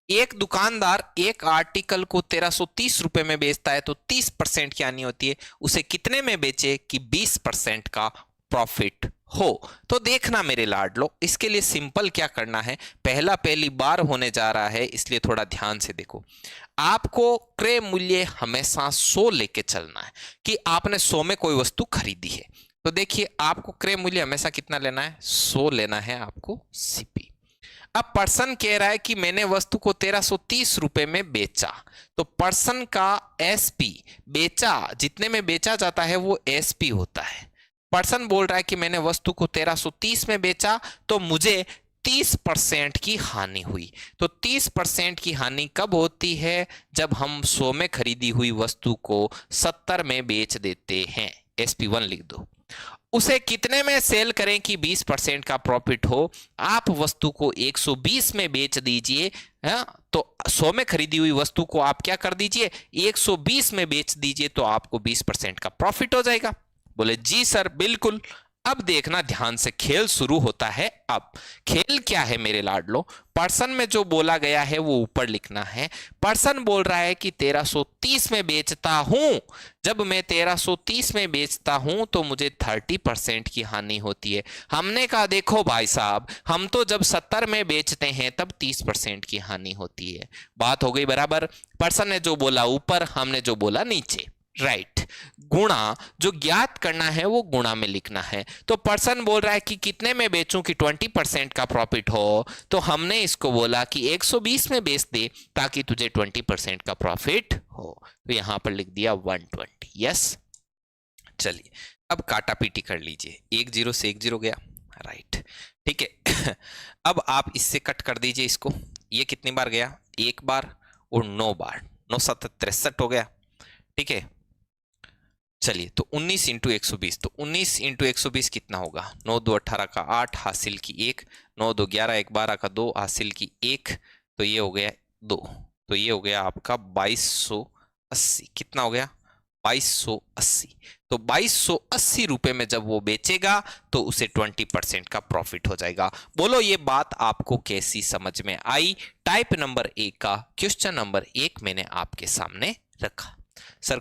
एक दुकानदार एक आर्टिकल को 1330 रुपए में बेचता है तो 30% की हानि होती है, उसे कितने में बेचे कि 20% का प्रॉफिट हो। तो देखना मेरे लाडलो, इसके लिए सिंपल क्या करना है, पहली बार होने जा रहा है इसलिए थोड़ा ध्यान से देखो। आपको क्रय मूल्य हमेशा 100 लेके चलना है कि आपने 100 में कोई वस्तु खरीदी है, तो देखिए आपको क्रय मूल्य हमेशा कितना लेना है, 100 लेना है आपको सीपी। अब पर्सन कह रहा है कि मैंने वस्तु को 1330 रुपए में बेचा, तो पर्सन का एसपी, बेचा जितने में बेचा जाता है वो एसपी होता है। पर्सन बोल रहा है कि मैंने वस्तु को 1330 में बेचा तो मुझे 30% की हानि हुई। तो 30% की हानि कब होती है, जब हम 100 में खरीदी हुई वस्तु को 70 में बेच देते हैं। SP1 लिख दो। उसे कितने में सेल करें कि 20% का प्रॉफिट हो। आप वस्तु को 120 में बेच दीजिए, तो 100 में खरीदी हुई वस्तु को आप क्या कर दीजिए, 120 में बेच दीजिए, तो आपको 20% का प्रॉफिट हो जाएगा। बोले जी सर बिल्कुल। अब देखना ध्यान से, खेल शुरू होता है। अब खेल क्या है मेरे लाडलो, पर्सन में जो बोला गया है वो ऊपर लिखना है। पर्सन बोल रहा है कि 1330 में बेचता हूं, जब मैं 1330 में बेचता हूं तो मुझे 30% की हानि होती है। हमने कहा देखो भाई साहब, हम तो जब 70 में बेचते हैं तब 30% की हानि होती है। बात हो गई बराबर। पर्सन ने जो बोला ऊपर, हमने जो बोला नीचे, राइट। गुणा, जो ज्ञात करना है वो गुणा में लिखना है। तो पर्सन बोल रहा है कि कितने में बेचूं कि 20% का प्रॉफिट हो, तो हमने इसको बोला कि 120 में बेच दे ताकि तुझे 20% का प्रॉफिट हो। तो यहां पर लिख दिया 120। यस, चलिए अब काटा पीटी कर लीजिए। 10 से 10 गया, राइट, ठीक है। अब आप इससे कट कर दीजिए इसको। ये कितनी बार गया, एक बार और 9 बार, 9 7 63 हो गया, ठीक है। चलिए तो 19 इंटू 120, तो 19 इंटू 120 कितना होगा, 9 2 18 का 8 हासिल की 1, 9 2 11 1 12 का 2 हासिल की 1, तो ये हो गया 2, तो ये हो गया आपका 2280। कितना हो गया, 2280। तो 2280 रुपए में जब वो बेचेगा तो उसे 20% का प्रॉफिट हो जाएगा। बोलो ये बात आपको कैसी समझ में आई। टाइप नंबर 1 का क्वेश्चन नंबर 1 मैंने आपके सामने रखा। सर